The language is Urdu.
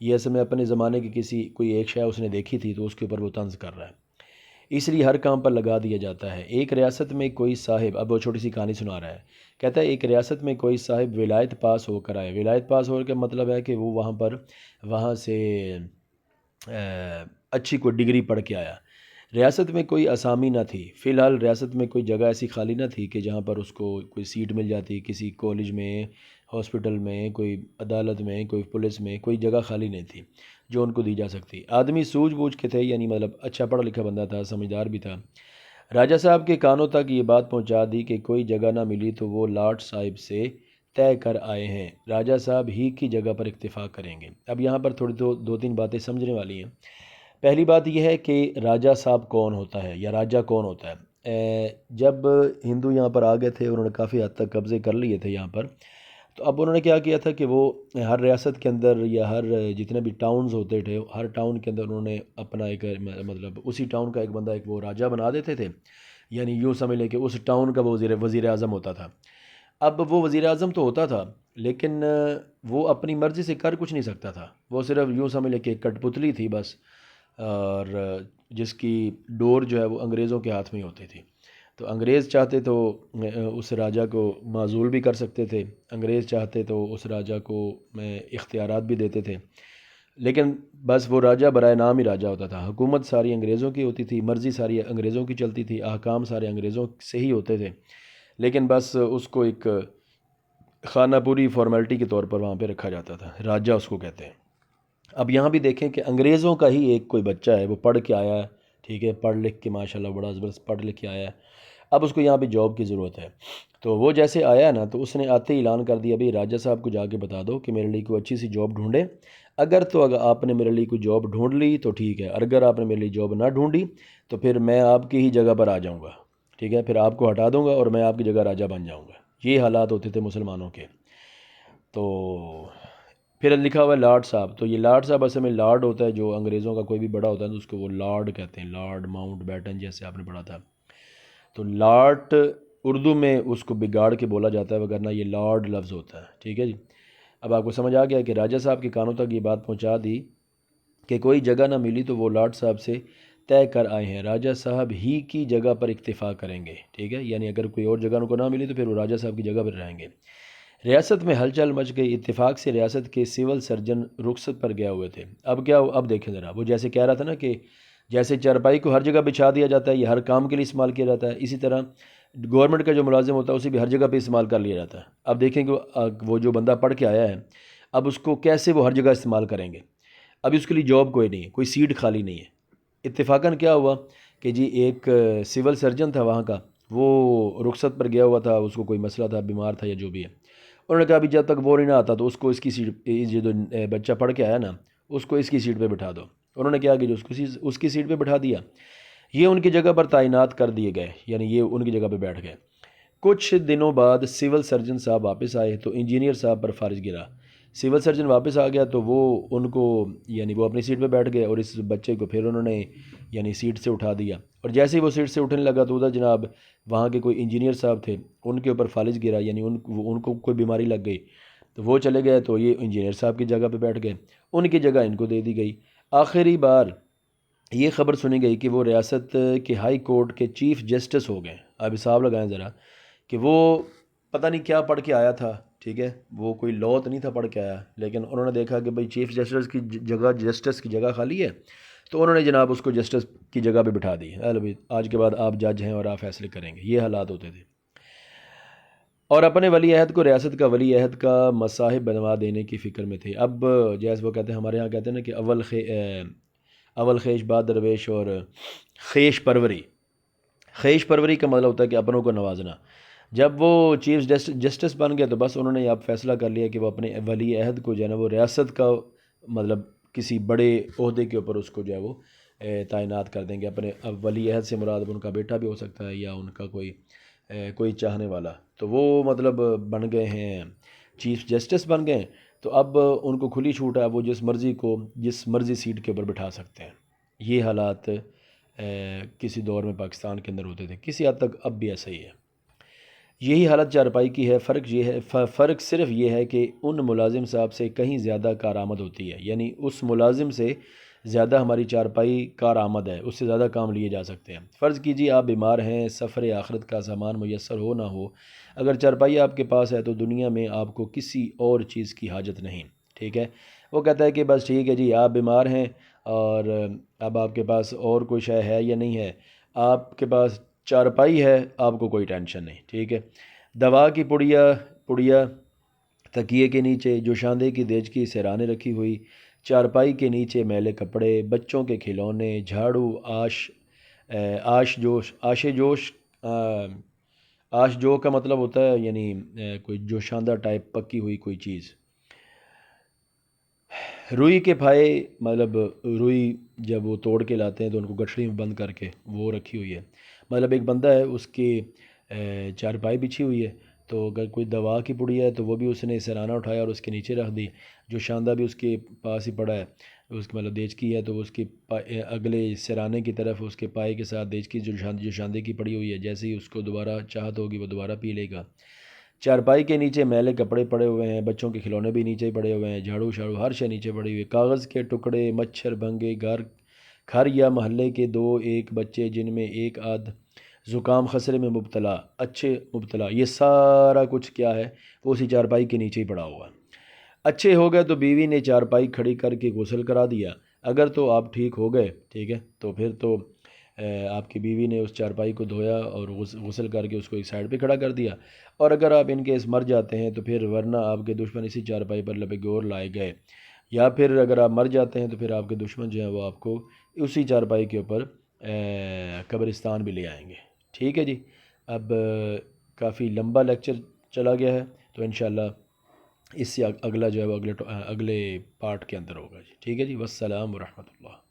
یہ اصل میں اپنے زمانے کی کوئی ایک شے اس نے دیکھی تھی تو اس کے اوپر وہ طنز کر رہا ہے، اس لیے ہر کام پر لگا دیا جاتا ہے۔ ایک ریاست میں کوئی صاحب، اب وہ چھوٹی سی کہانی سنا رہا ہے، کہتا ہے ایک ریاست میں کوئی صاحب ولایت پاس ہو کر آئے۔ ولایت پاس ہو کر مطلب ہے کہ وہ وہاں سے اچھی کوئی ڈگری پڑھ کے آیا۔ ریاست میں کوئی اسامی نہ تھی، فی الحال ریاست میں کوئی جگہ ایسی خالی نہ تھی کہ جہاں پر اس کو کوئی سیٹ مل جاتی، کسی کالج میں، ہاسپٹل میں، کوئی عدالت میں، کوئی پولیس میں، کوئی جگہ خالی نہیں تھی جو ان کو دی جا سکتی۔ آدمی سوجھ بوجھ کے تھے، یعنی مطلب اچھا پڑھا لکھا بندہ تھا، سمجھدار بھی تھا۔ راجہ صاحب کے کانوں تک یہ بات پہنچا دی کہ کوئی جگہ نہ ملی تو وہ لاٹ صاحب سے طے کر آئے ہیں، راجہ صاحب ہی کی جگہ پر اکتفا کریں گے۔ اب یہاں پر تھوڑی دو تین باتیں سمجھنے والی ہیں۔ پہلی بات یہ ہے کہ راجہ صاحب کون ہوتا ہے یا راجہ کون ہوتا ہے۔ جب ہندو یہاں پر آ گئے تھے، انہوں نے کافی حد تک قبضے کر لیے تھے یہاں پر، تو اب انہوں نے کیا کیا تھا کہ وہ ہر ریاست کے اندر یا ہر جتنے بھی ٹاؤنز ہوتے تھے، ہر ٹاؤن کے اندر انہوں نے اپنا ایک مطلب اسی ٹاؤن کا ایک بندہ ایک وہ راجہ بنا دیتے تھے، یعنی یوں سمجھ لیں کہ اس ٹاؤن کا وہ وزیر اعظم ہوتا تھا۔ اب وہ وزیر اعظم تو ہوتا تھا لیکن وہ اپنی مرضی سے کر کچھ نہیں سکتا تھا، وہ صرف یوں سمجھ لیں کہ ایک کٹ پتلی تھی بس، اور جس کی ڈور جو ہے وہ انگریزوں کے ہاتھ میں ہی ہوتی تھی۔ تو انگریز چاہتے تو اس راجہ کو معزول بھی کر سکتے تھے، انگریز چاہتے تو اس راجہ کو اختیارات بھی دیتے تھے، لیکن بس وہ راجہ برائے نام ہی راجہ ہوتا تھا۔ حکومت ساری انگریزوں کی ہوتی تھی، مرضی ساری انگریزوں کی چلتی تھی، احکام سارے انگریزوں سے ہی ہوتے تھے، لیکن بس اس کو ایک خانہ پوری فارمیلٹی کے طور پر وہاں پہ رکھا جاتا تھا، راجہ اس کو کہتے ہیں۔ اب یہاں بھی دیکھیں کہ انگریزوں کا ہی ایک کوئی بچہ ہے، وہ پڑھ کے آیا ہے، ٹھیک ہے، پڑھ لکھ کے ماشاءاللہ بڑا زبردست پڑھ لکھ کے آیا ہے، اب اس کو یہاں پہ جاب کی ضرورت ہے۔ تو وہ جیسے آیا نا تو اس نے آتے ہی اعلان کر دیا، بھئی راجہ صاحب کو جا کے بتا دو کہ میرے لیے کوئی اچھی سی جاب ڈھونڈے، اگر آپ نے میرے لیے کوئی جاب ڈھونڈ لی تو ٹھیک ہے، اگر آپ نے میرے لیے جاب نہ ڈھونڈی تو پھر میں آپ کی ہی جگہ پر آ جاؤں گا، ٹھیک ہے، پھر آپ کو ہٹا دوں گا اور میں آپ کی جگہ راجہ بن جاؤں گا۔ یہ حالات ہوتے تھے مسلمانوں کے۔ تو پھر لکھا ہوا ہے لاٹ صاحب، تو یہ لاٹ صاحب اصل میں لارڈ ہوتا ہے، جو انگریزوں کا کوئی بھی بڑا ہوتا ہے تو اس کو وہ لارڈ کہتے ہیں، لارڈ ماؤنٹ بیٹن جیسے آپ نے پڑھا تھا۔ تو لاٹ اردو میں اس کو بگاڑ کے بولا جاتا ہے، وگرنہ یہ لارڈ لفظ ہوتا ہے، ٹھیک ہے جی۔ اب آپ کو سمجھ آ گیا کہ راجہ صاحب کے کانوں تک یہ بات پہنچا دی کہ کوئی جگہ نہ ملی تو وہ لاٹ صاحب سے طے کر آئے ہیں، راجہ صاحب ہی کی جگہ پر اکتفا کریں گے، ٹھیک ہے، یعنی اگر کوئی اور جگہ ان کو نہ ملی تو پھر وہ راجہ صاحب کی جگہ پر رہیں گے۔ ریاست میں ہلچل مچ گئی، اتفاق سے ریاست کے سول سرجن رخصت پر گیا ہوئے تھے۔ اب کیا اب دیکھیں ذرا، وہ جیسے کہہ رہا تھا نا کہ جیسے چارپائی کو ہر جگہ بچھا دیا جاتا ہے، یہ ہر کام کے لیے استعمال کیا جاتا ہے، اسی طرح گورنمنٹ کا جو ملازم ہوتا ہے اسے بھی ہر جگہ پہ استعمال کر لیا جاتا ہے۔ اب دیکھیں کہ وہ جو بندہ پڑھ کے آیا ہے، اب اس کو کیسے وہ ہر جگہ استعمال کریں گے۔ اب اس کے لیے جاب کوئی نہیں ہے، کوئی سیٹ خالی نہیں ہے۔ اتفاقاً کیا ہوا کہ جی ایک سول سرجن تھا وہاں کا، وہ رخصت پر گیا ہوا تھا، اس کو کوئی مسئلہ تھا، بیمار تھا یا جو بھی ہے۔ انہوں نے کہا ابھی جب تک وہ نہیں نہ آتا تو اس کو اس کی سیٹ، یہ جو بچہ پڑھ کے آیا نا اس کو اس کی سیٹ پہ بٹھا دو۔ انہوں نے کیا کہ جو اس کی سیٹ پہ بٹھا دیا، یہ ان کی جگہ پر تعینات کر دیے گئے، یعنی یہ ان کی جگہ پہ بیٹھ گئے۔ کچھ دنوں بعد سول سرجن صاحب واپس آئے تو انجینئر صاحب پر فارج گرا۔ سول سرجن واپس آ گیا تو وہ ان کو یعنی وہ اپنی سیٹ پہ بیٹھ گئے اور اس بچے کو پھر انہوں نے یعنی سیٹ سے اٹھا دیا، اور جیسے ہی وہ سیٹ سے اٹھنے لگا تو ادھر جناب وہاں کے کوئی انجینئر صاحب تھے، ان کے اوپر فالج گرا، یعنی ان کو کوئی بیماری لگ گئی تو وہ چلے گئے، تو یہ انجینئر صاحب کی جگہ پہ بیٹھ گئے، ان کی جگہ ان کو دے دی گئی۔ آخری بار یہ خبر سنی گئی کہ وہ ریاست کے ہائی کورٹ کے چیف جسٹس ہو گئے۔ اب حساب لگائیں ذرا کہ وہ پتہ نہیں کیا پڑھ کے آیا تھا، ٹھیک ہے، وہ کوئی لاء تو نہیں تھا پڑھ کے آیا، لیکن انہوں نے دیکھا کہ بھئی چیف جسٹس کی جگہ خالی ہے، تو انہوں نے جناب اس کو جسٹس کی جگہ پہ بٹھا دی، بھئی آج کے بعد آپ جج ہیں اور آپ فیصلے کریں گے۔ یہ حالات ہوتے تھے، اور اپنے ولی عہد کو ریاست کا ولی عہد کا مصاحب بنوا دینے کی فکر میں تھے۔ اب جیسے وہ کہتے ہیں، ہمارے ہاں کہتے ہیں نا کہ اول خیش بعد درویش، اور خیش پروری۔ خیش پروری کا مطلب ہوتا ہے کہ اپنوں کو نوازنا۔ جب وہ چیف جسٹس بن گئے تو بس انہوں نے اب فیصلہ کر لیا کہ وہ اپنے ولی عہد کو جو ہے نا وہ ریاست کا مطلب کسی بڑے عہدے کے اوپر اس کو جو ہے وہ تعینات کر دیں گے۔ اپنے اب ولی عہد سے مراد ان کا بیٹا بھی ہو سکتا ہے یا ان کا کوئی چاہنے والا، تو وہ مطلب بن گئے ہیں چیف جسٹس بن گئے، تو اب ان کو کھلی چھوٹ ہے، وہ جس مرضی سیٹ کے اوپر بٹھا سکتے ہیں۔ یہ حالات کسی دور میں پاکستان کے اندر ہوتے تھے، کسی حد تک اب بھی ایسا ہی ہے۔ یہی حالت چارپائی کی ہے، فرق یہ ہے، فرق صرف یہ ہے کہ ان ملازم صاحب سے کہیں زیادہ کارآمد ہوتی ہے، یعنی اس ملازم سے زیادہ ہماری چارپائی کارآمد ہے، اس سے زیادہ کام لیے جا سکتے ہیں۔ فرض کیجیے آپ بیمار ہیں، سفر آخرت کا سامان میسر ہو نہ ہو، اگر چارپائی آپ کے پاس ہے تو دنیا میں آپ کو کسی اور چیز کی حاجت نہیں، ٹھیک ہے۔ وہ کہتا ہے کہ بس ٹھیک ہے جی، آپ بیمار ہیں اور اب آپ کے پاس اور کوئی شے ہے یا نہیں ہے، آپ کے پاس چارپائی ہے، آپ کو کوئی ٹینشن نہیں، ٹھیک ہے۔ دوا کی پڑیا تکیے کے نیچے، جوشاندے کی دیج کی سیرانے رکھی ہوئی، چارپائی کے نیچے میلے کپڑے، بچوں کے کھلونے، جھاڑو، آش جوش آش جو کا مطلب ہوتا ہے یعنی کوئی جوشاندہ ٹائپ پکی ہوئی کوئی چیز۔ روئی کے پھائے، مطلب روئی جب وہ توڑ کے لاتے ہیں تو ان کو گٹھڑی میں بند کر کے وہ رکھی ہوئی ہے۔ مطلب ایک بندہ ہے، اس کی چارپائی بچھی ہوئی ہے، تو اگر کوئی دوا کی پڑی ہے تو وہ بھی اس نے سرانہ اٹھایا اور اس کے نیچے رکھ دی، جو شاندہ بھی اس کے پاس ہی پڑا ہے، اس کی مطلب دیچ کی ہے تو اس کے اگلے سرانے کی طرف اس کے پائے کے ساتھ دیچ کی جو شاندے کی پڑی ہوئی ہے، جیسے ہی اس کو دوبارہ چاہت ہوگی وہ دوبارہ پی لے گا۔ چارپائی کے نیچے میلے کپڑے پڑے ہوئے ہیں، بچوں کے کھلونے بھی نیچے ہی پڑے ہوئے ہیں، جھاڑو شاڑو ہر شے نیچے پڑی ہوئی ہے، کاغذ کے ٹکڑے، مچھر بھنگے، گھر یا محلے کے دو ایک بچے جن میں ایک آدھ زکام خسرے میں مبتلا، یہ سارا کچھ کیا ہے، وہ اسی چارپائی کے نیچے ہی پڑا ہوا ہے۔ اچھے ہو گئے تو بیوی نے چارپائی کھڑی کر کے غسل کرا دیا، اگر تو آپ ٹھیک ہو گئے، ٹھیک ہے، تو پھر تو آپ کی بیوی نے اس چارپائی کو دھویا اور غسل کر کے اس کو ایک سائڈ پہ کھڑا کر دیا، اور اگر آپ ان کیس مر جاتے ہیں تو پھر ورنہ آپ کے دشمن اسی چارپائی پر لبے گور لائے گئے، یا پھر اگر آپ مر جاتے ہیں تو پھر آپ کے دشمن جو ہیں وہ آپ کو اسی چارپائی کے اوپر قبرستان بھی لے آئیں گے، ٹھیک ہے جی۔ اب کافی لمبا لیکچر چلا گیا ہے، تو انشاءاللہ اس سے اگلا جو ہے وہ اگلے پارٹ کے اندر ہوگا جی، ٹھیک ہے جی۔ والسلام ورحمۃ اللہ۔